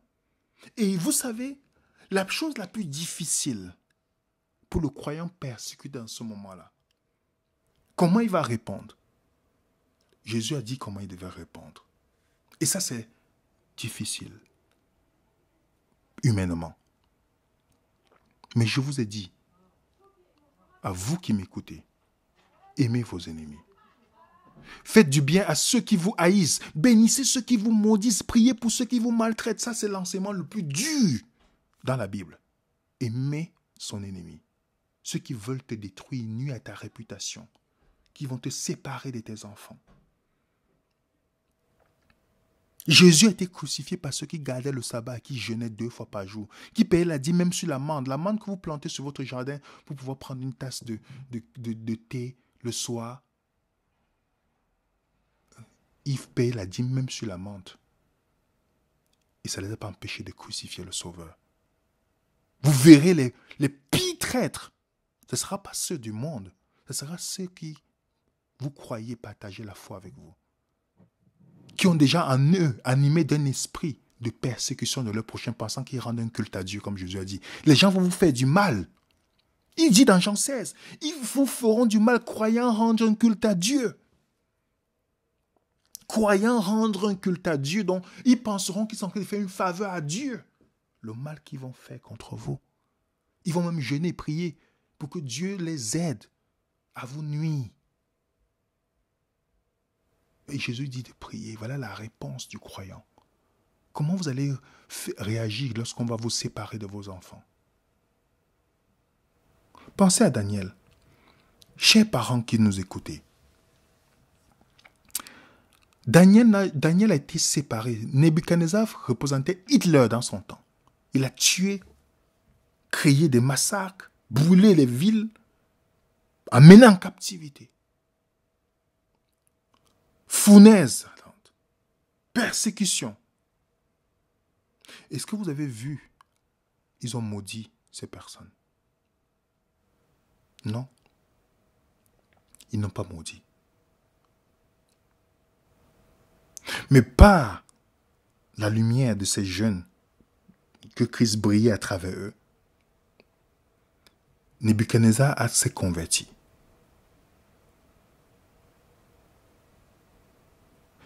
Et vous savez, la chose la plus difficile pour le croyant persécuté dans ce moment-là, comment il va répondre? Jésus a dit comment il devait répondre. Et ça, c'est difficile, humainement. Mais je vous ai dit, à vous qui m'écoutez, aimez vos ennemis. Faites du bien à ceux qui vous haïssent. Bénissez ceux qui vous maudissent. Priez pour ceux qui vous maltraitent. Ça, c'est l'enseignement le plus dur dans la Bible. Aimez son ennemi. Ceux qui veulent te détruire, nuire à ta réputation, qui vont te séparer de tes enfants. Jésus a été crucifié par ceux qui gardaient le sabbat, qui jeûnaient 2 fois par jour, qui payaient la dîme même sur l'amande. L'amande que vous plantez sur votre jardin pour pouvoir prendre une tasse de thé le soir. Ils payaient la dîme même sur l'amande. Et ça ne les a pas empêchés de crucifier le Sauveur. Vous verrez les pires traîtres. Ce ne sera pas ceux du monde. Ce sera ceux qui, vous croyez, partager la foi avec vous. Qui ont déjà en eux animé d'un esprit de persécution de leur prochain, pensant qu'ils rendent un culte à Dieu, comme Jésus a dit. Les gens vont vous faire du mal. Il dit dans Jean 16, ils vous feront du mal, croyant rendre un culte à Dieu. Croyant rendre un culte à Dieu, donc ils penseront qu'ils sont en train de faire une faveur à Dieu. Le mal qu'ils vont faire contre vous. Ils vont même jeûner, prier pour que Dieu les aide à vous nuire. Et Jésus dit de prier. Voilà la réponse du croyant. Comment vous allez réagir lorsqu'on va vous séparer de vos enfants? Pensez à Daniel. Chers parents qui nous écoutez. Daniel a été séparé. Nebuchadnezzar représentait Hitler dans son temps. Il a tué, créé des massacres, brûlé les villes, amené en captivité. Fournaise, persécution. Est-ce que vous avez vu, ils ont maudit ces personnes? Non. Ils n'ont pas maudit. Mais par la lumière de ces jeunes que Christ brillait à travers eux, Nebuchadnezzar s'est converti.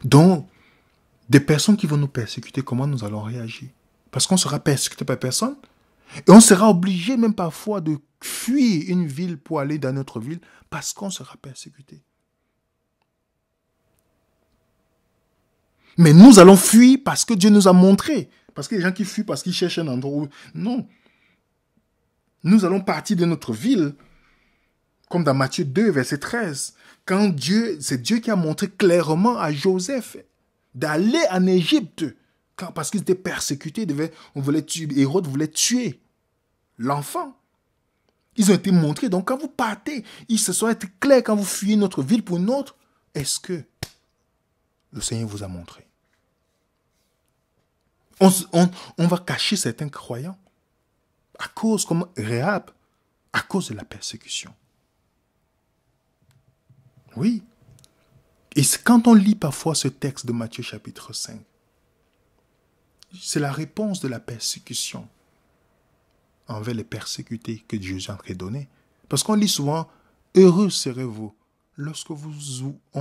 Donc, des personnes qui vont nous persécuter, comment nous allons réagir? Parce qu'on sera persécuté par personne et on sera obligé même parfois de fuir une ville pour aller dans notre ville parce qu'on sera persécuté. Mais nous allons fuir parce que Dieu nous a montré. Parce que les gens qui fuient parce qu'ils cherchent un endroit où... Non. Nous allons partir de notre ville, comme dans Matthieu 2, verset 13. Quand c'est Dieu qui a montré clairement à Joseph d'aller en Égypte. Parce qu'ils étaient persécutés, Hérode voulait tuer l'enfant. Ils ont été montrés. Donc quand vous partez, il se soit été clair quand vous fuyez notre ville pour une autre. Est-ce que le Seigneur vous a montré? On va cacher certains croyants à cause, comme Rahab, à cause de la persécution. Oui. Et quand on lit parfois ce texte de Matthieu chapitre 5, c'est la réponse de la persécution envers les persécutés que Jésus est en train de donner. Parce qu'on lit souvent, heureux serez-vous lorsque on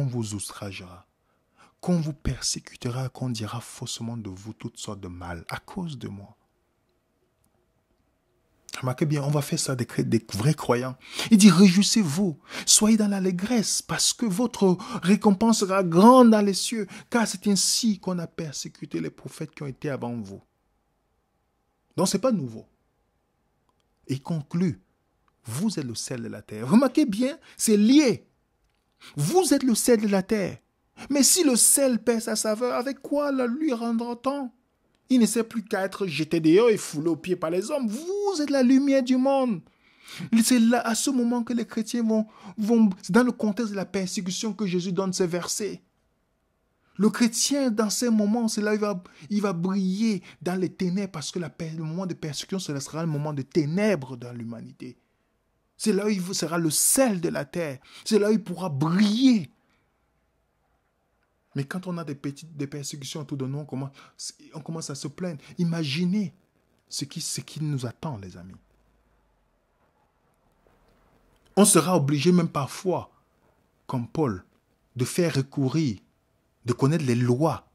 vous outragera, qu'on vous persécutera, qu'on dira faussement de vous toutes sortes de mal à cause de moi. Remarquez bien, on va faire ça des vrais croyants. Il dit, réjouissez-vous, soyez dans l'allégresse, parce que votre récompense sera grande dans les cieux, car c'est ainsi qu'on a persécuté les prophètes qui ont été avant vous. Donc, ce n'est pas nouveau. Et il conclut, vous êtes le sel de la terre. Remarquez bien, c'est lié. Vous êtes le sel de la terre. Mais si le sel perd sa saveur, avec quoi la lui rendra-t-on? Il ne sert plus qu'à être jeté dehors et foulé aux pieds par les hommes. Vous êtes la lumière du monde. C'est là, à ce moment que les chrétiens c'est dans le contexte de la persécution que Jésus donne ces versets. Le chrétien, dans ces moments, c'est là il va briller dans les ténèbres parce que le moment de persécution, ce sera le moment de ténèbres dans l'humanité. C'est là où il sera le sel de la terre. C'est là où il pourra briller. Mais quand on a des persécutions autour de nous, on commence à se plaindre. Imaginez ce qui nous attend, les amis. On sera obligé même parfois, comme Paul, de faire recourir, de connaître les lois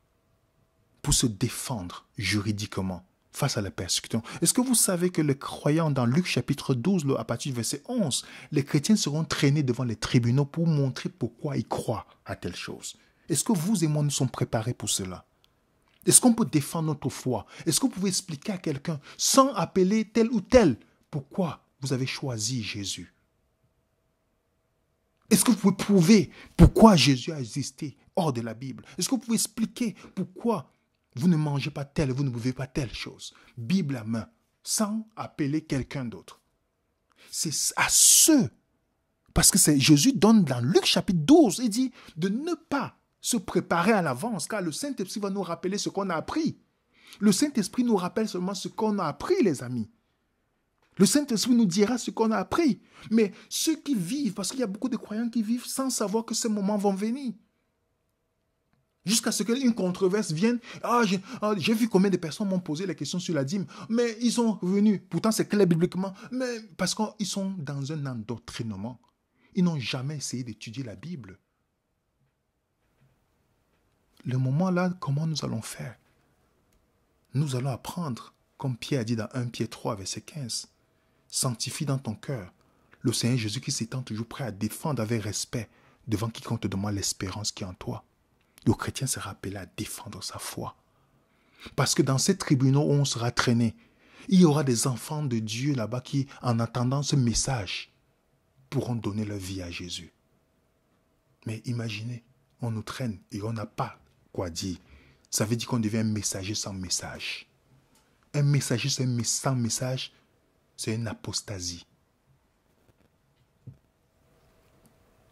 pour se défendre juridiquement face à la persécution. Est-ce que vous savez que les croyants dans Luc chapitre 12, à partir du verset 11, les chrétiens seront traînés devant les tribunaux pour montrer pourquoi ils croient à telle chose? Est-ce que vous et moi nous sommes préparés pour cela? Est-ce qu'on peut défendre notre foi? Est-ce que vous pouvez expliquer à quelqu'un, sans appeler tel ou tel, pourquoi vous avez choisi Jésus? Est-ce que vous pouvez prouver pourquoi Jésus a existé hors de la Bible? Est-ce que vous pouvez expliquer pourquoi vous ne mangez pas telle, vous ne buvez pas telle chose? Bible à main, sans appeler quelqu'un d'autre. C'est à ceux, parce que Jésus donne dans Luc chapitre 12, il dit de ne pas se préparer à l'avance, car le Saint-Esprit va nous rappeler ce qu'on a appris. Le Saint-Esprit nous rappelle seulement ce qu'on a appris, les amis. Le Saint-Esprit nous dira ce qu'on a appris. Mais ceux qui vivent, parce qu'il y a beaucoup de croyants qui vivent sans savoir que ces moments vont venir. Jusqu'à ce qu'une controverse vienne. J'ai vu combien de personnes m'ont posé la question sur la dîme. Mais ils sont revenus. Pourtant, c'est clair bibliquement. Mais parce qu'ils sont dans un endoctrinement. Ils n'ont jamais essayé d'étudier la Bible. Le moment là, comment nous allons faire? Nous allons apprendre, comme Pierre a dit dans 1 Pierre 3, verset 15. Sanctifie dans ton cœur le Seigneur Jésus qui s'étend toujours prêt à défendre avec respect devant quiconque te demande l'espérance qui est en toi. Le chrétien sera appelé à défendre sa foi. Parce que dans ces tribunaux où on sera traîné, il y aura des enfants de Dieu là-bas qui, en attendant ce message, pourront donner leur vie à Jésus. Mais imaginez, on nous traîne et on n'a pas quoi dire. Ça veut dire qu'on devient un messager sans message. Un messager sans message, c'est une apostasie.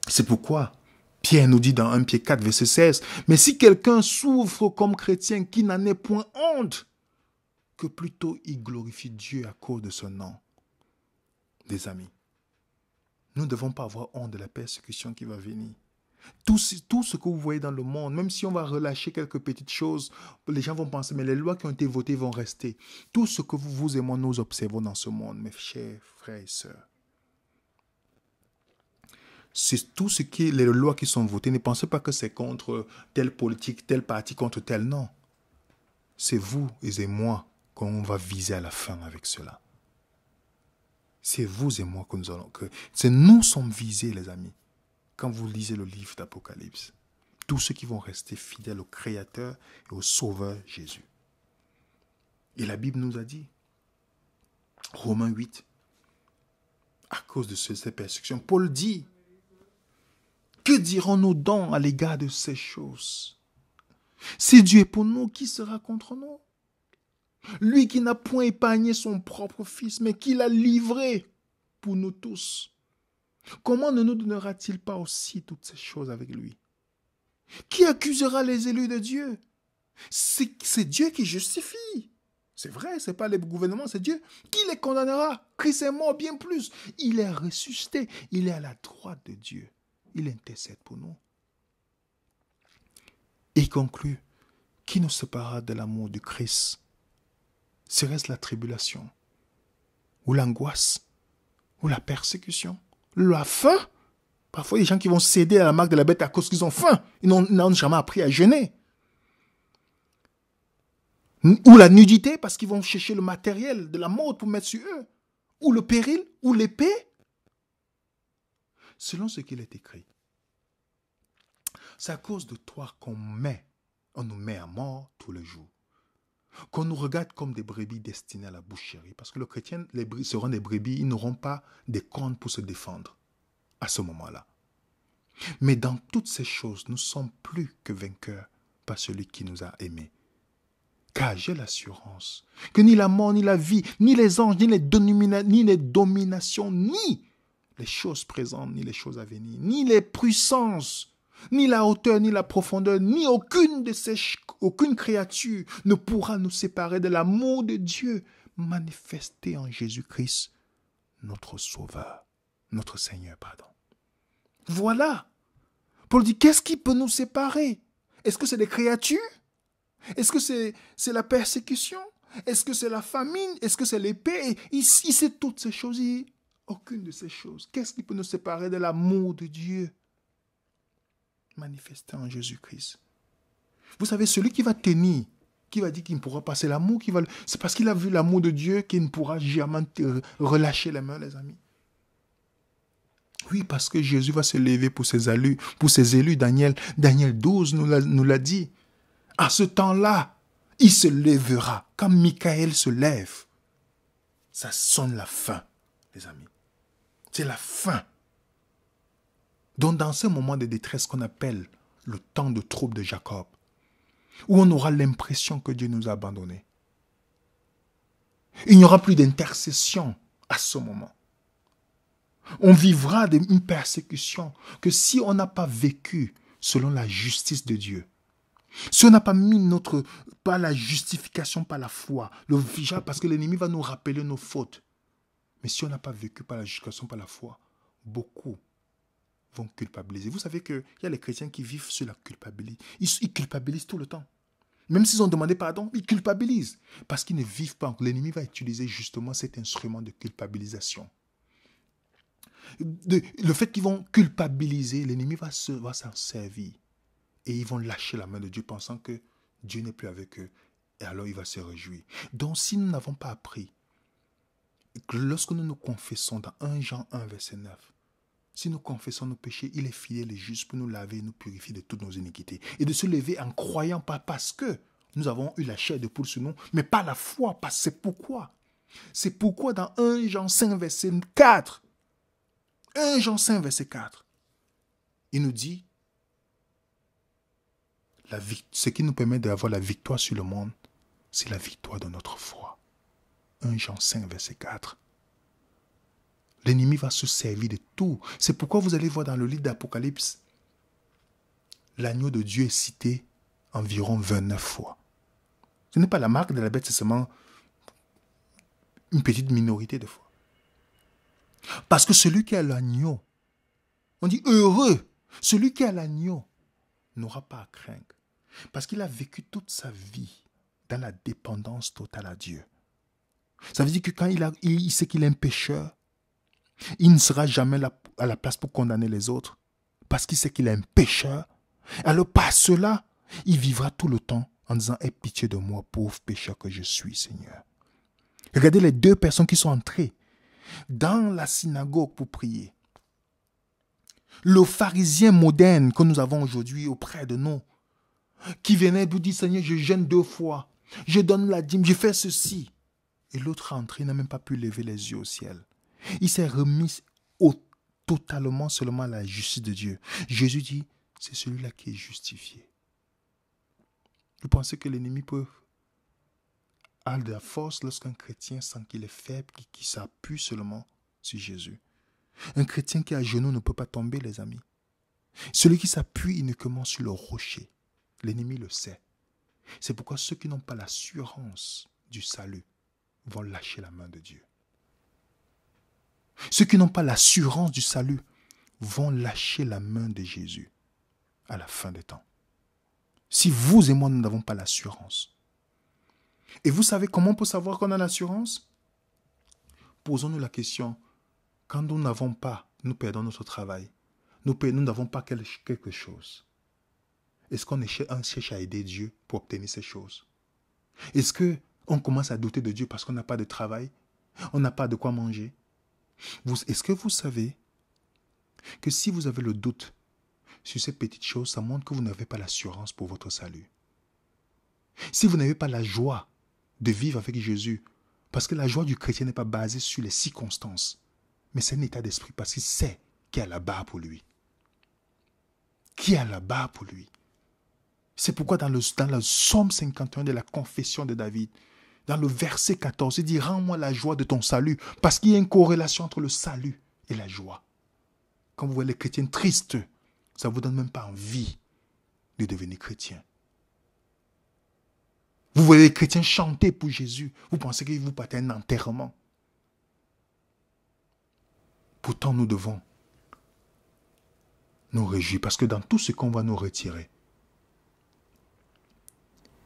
C'est pourquoi Pierre nous dit dans 1 Pierre 4, verset 16, « Mais si quelqu'un souffre comme chrétien, qui n'en ait point honte, que plutôt il glorifie Dieu à cause de son nom. » Des amis, nous ne devons pas avoir honte de la persécution qui va venir. Tout ce que vous voyez dans le monde, même si on va relâcher quelques petites choses, les gens vont penser, mais les lois qui ont été votées vont rester. Tout ce que vous et moi, nous observons dans ce monde, mes chers frères et sœurs, c'est tout ce qui est les lois qui sont votées. Ne pensez pas que c'est contre telle politique, tel parti contre tel. Non. C'est vous et moi qu'on va viser à la fin avec cela. C'est vous et moi que nous allons... nous sommes visés, les amis, quand vous lisez le livre d'Apocalypse. Tous ceux qui vont rester fidèles au Créateur et au Sauveur Jésus. Et la Bible nous a dit, Romains 8, à cause de ces persécutions, Paul dit, que dirons-nous donc à l'égard de ces choses? Si Dieu est pour nous, qui sera contre nous? Lui qui n'a point épargné son propre fils, mais qui l'a livré pour nous tous. Comment ne nous donnera-t-il pas aussi toutes ces choses avec lui? Qui accusera les élus de Dieu? C'est Dieu qui justifie. C'est vrai, ce n'est pas les gouvernements, c'est Dieu. Qui les condamnera? Christ est mort bien plus. Il est ressuscité. Il est à la droite de Dieu. Il intercède pour nous. Et il conclut, qui nous séparera de l'amour du Christ? Serait-ce la tribulation, ou l'angoisse, ou la persécution, la faim? Parfois, il y a des gens qui vont céder à la marque de la bête à cause qu'ils ont faim. Ils n'ont jamais appris à jeûner. Ou la nudité, parce qu'ils vont chercher le matériel de la mode pour mettre sur eux. Ou le péril, ou l'épée. Selon ce qu'il est écrit, c'est à cause de toi qu'on nous met à mort tous les jours. Qu'on nous regarde comme des brebis destinées à la boucherie. Parce que les chrétiens seront des brebis, ils n'auront pas des cornes pour se défendre à ce moment-là. Mais dans toutes ces choses, nous sommes plus que vainqueurs par celui qui nous a aimés. Car j'ai l'assurance que ni la mort, ni la vie, ni les anges, ni les dominations, ni les choses présentes, ni les choses à venir, ni les puissances, ni la hauteur, ni la profondeur, ni aucune créature ne pourra nous séparer de l'amour de Dieu manifesté en Jésus-Christ, notre Sauveur, notre Seigneur, pardon. Voilà. Paul dit, qu'est-ce qui peut nous séparer? Est-ce que c'est des créatures? Est-ce que c'est la persécution? Est-ce que c'est la famine? Est-ce que c'est l'épée? Et ici, c'est toutes ces choses. Aucune de ces choses. Qu'est-ce qui peut nous séparer de l'amour de Dieu manifesté en Jésus-Christ? Vous savez, celui qui va tenir, qui va dire qu'il ne pourra pas, c'est l'amour qui va... C'est parce qu'il a vu l'amour de Dieu qu'il ne pourra jamais relâcher les mains, les amis. Oui, parce que Jésus va se lever pour ses élus. Daniel 12 nous l'a dit. À ce temps-là, il se lèvera. Quand Michael se lève, ça sonne la fin, les amis. C'est la fin. Donc dans ce moment de détresse qu'on appelle le temps de trouble de Jacob, où on aura l'impression que Dieu nous a abandonnés, il n'y aura plus d'intercession à ce moment. On vivra une persécution que si on n'a pas vécu selon la justice de Dieu, si on n'a pas mis pas la justification par la foi, parce que l'ennemi va nous rappeler nos fautes. Mais si on n'a pas vécu par la justification par la foi, beaucoup vont culpabiliser. Vous savez qu'il y a les chrétiens qui vivent sur la culpabilité. Ils culpabilisent tout le temps. Même s'ils ont demandé pardon, ils culpabilisent. Parce qu'ils ne vivent pas. L'ennemi va utiliser justement cet instrument de culpabilisation. Le fait qu'ils vont culpabiliser, l'ennemi va s'en servir. Et ils vont lâcher la main de Dieu pensant que Dieu n'est plus avec eux. Et alors il va se réjouir. Donc si nous n'avons pas appris, que lorsque nous nous confessons dans 1 Jean 1 verset 9, si nous confessons nos péchés, il est fidèle et juste pour nous laver et nous purifier de toutes nos iniquités. Et de se lever en croyant pas parce que nous avons eu la chair de poule sur nous, mais par la foi, parce que c'est pourquoi. C'est pourquoi dans 1 Jean 5 verset 4, 1 Jean 5 verset 4, il nous dit, ce qui nous permet d'avoir la victoire sur le monde, c'est la victoire de notre foi. 1 Jean 5 verset 4. L'ennemi va se servir de tout. C'est pourquoi vous allez voir dans le livre d'Apocalypse, l'agneau de Dieu est cité environ 29 fois. Ce n'est pas la marque de la bête, c'est seulement une petite minorité de fois. Parce que celui qui a l'agneau, on dit heureux, celui qui a l'agneau n'aura pas à craindre. Parce qu'il a vécu toute sa vie dans la dépendance totale à Dieu. Ça veut dire que quand il sait qu'il est un pécheur, il ne sera jamais à la place pour condamner les autres. Parce qu'il sait qu'il est un pécheur. Alors par cela, il vivra tout le temps en disant « Aie pitié de moi, pauvre pécheur que je suis, Seigneur. » Regardez les 2 personnes qui sont entrées dans la synagogue pour prier. Le pharisien moderne que nous avons aujourd'hui auprès de nous, qui venait nous dire « Seigneur, je jeûne 2 fois, je donne la dîme, je fais ceci. » Et l'autre entré n'a même pas pu lever les yeux au ciel. Il s'est remis totalement seulement à la justice de Dieu. Jésus dit, c'est celui-là qui est justifié. Vous pensez que l'ennemi peut avoir de la force lorsqu'un chrétien sent qu'il est faible, qu'il s'appuie seulement sur Jésus? Un chrétien qui est à genoux ne peut pas tomber, les amis. Celui qui s'appuie uniquement sur le rocher, l'ennemi le sait. C'est pourquoi ceux qui n'ont pas l'assurance du salut vont lâcher la main de Dieu. Ceux qui n'ont pas l'assurance du salut vont lâcher la main de Jésus à la fin des temps. Si vous et moi, nous n'avons pas l'assurance. Et vous savez comment on peut savoir qu'on a l'assurance? Posons-nous la question. Quand nous n'avons pas, nous perdons notre travail. Nous n'avons pas quelque chose. Est-ce qu'on cherche à aider Dieu pour obtenir ces choses? Est-ce qu'on commence à douter de Dieu parce qu'on n'a pas de travail? On n'a pas de quoi manger? Est-ce que vous savez que si vous avez le doute sur ces petites choses, ça montre que vous n'avez pas l'assurance pour votre salut. Si vous n'avez pas la joie de vivre avec Jésus, parce que la joie du chrétien n'est pas basée sur les circonstances, mais c'est un état d'esprit parce qu'il sait qu'il y a là-bas pour lui. Qui a là-bas pour lui. C'est pourquoi dans le Psaume 51 de la confession de David, dans le verset 14, il dit « Rends-moi la joie de ton salut » parce qu'il y a une corrélation entre le salut et la joie. Quand vous voyez les chrétiens tristes, ça ne vous donne même pas envie de devenir chrétien. Vous voyez les chrétiens chanter pour Jésus, vous pensez qu'il vous partez un enterrement. Pourtant, nous devons nous réjouir parce que dans tout ce qu'on va nous retirer,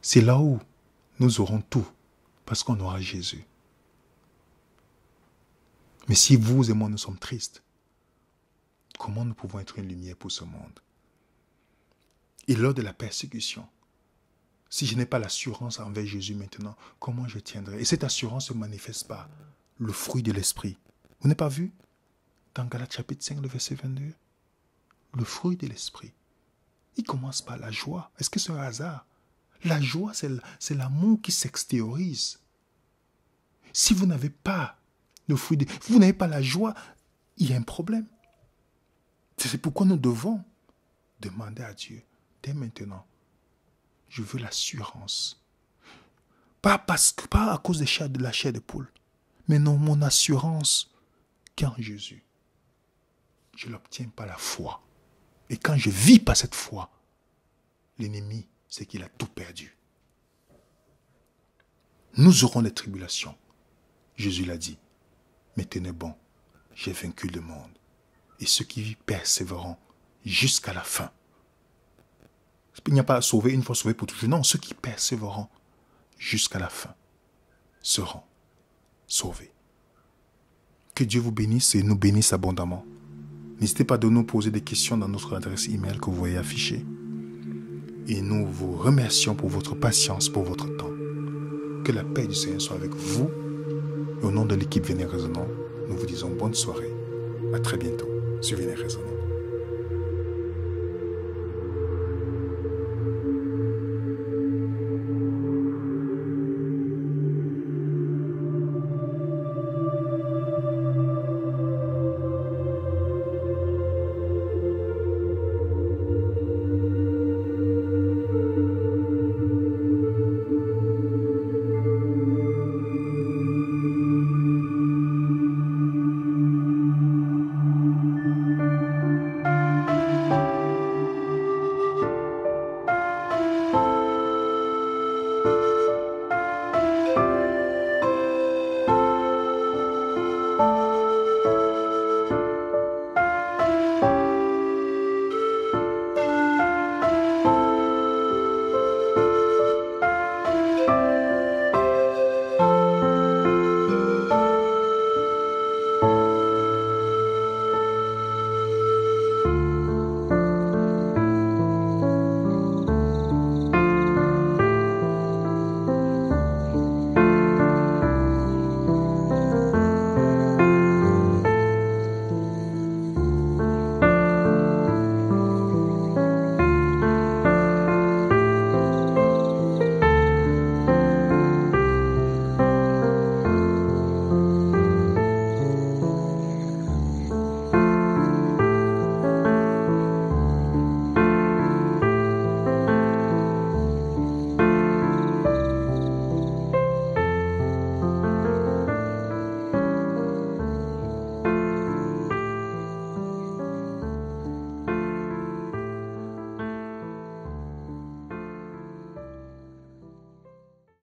c'est là où nous aurons tout parce qu'on aura Jésus. Mais si vous et moi nous sommes tristes, comment nous pouvons être une lumière pour ce monde? Et lors de la persécution, si je n'ai pas l'assurance envers Jésus maintenant, comment je tiendrai? Et cette assurance se manifeste par le fruit de l'esprit. Vous n'avez pas vu? Dans Galates chapitre 5, le verset 22. Le fruit de l'esprit. Il commence par la joie. Est-ce que c'est un hasard? La joie, c'est l'amour qui s'extériorise. Si vous n'avez pas le fruit de... Vous n'avez pas la joie, il y a un problème. C'est pourquoi nous devons demander à Dieu, dès maintenant, je veux l'assurance. Pas à cause de la chair de poule, mais non, mon assurance qu'en Jésus, je l'obtiens par la foi. Et quand je vis par cette foi, l'ennemi, c'est qu'il a tout perdu. Nous aurons des tribulations. Jésus l'a dit. Mais tenez bon, j'ai vaincu le monde. Et ceux qui persévéreront jusqu'à la fin. Il n'y a pas à sauver une fois sauvé pour toujours. Non, ceux qui persévéreront jusqu'à la fin seront sauvés. Que Dieu vous bénisse et nous bénisse abondamment. N'hésitez pas de nous poser des questions dans notre adresse email que vous voyez affichée. Et nous vous remercions pour votre patience, pour votre temps. Que la paix du Seigneur soit avec vous. Et au nom de l'équipe Venez Raisonnons, nous vous disons bonne soirée. À très bientôt sur Venez Raisonnons.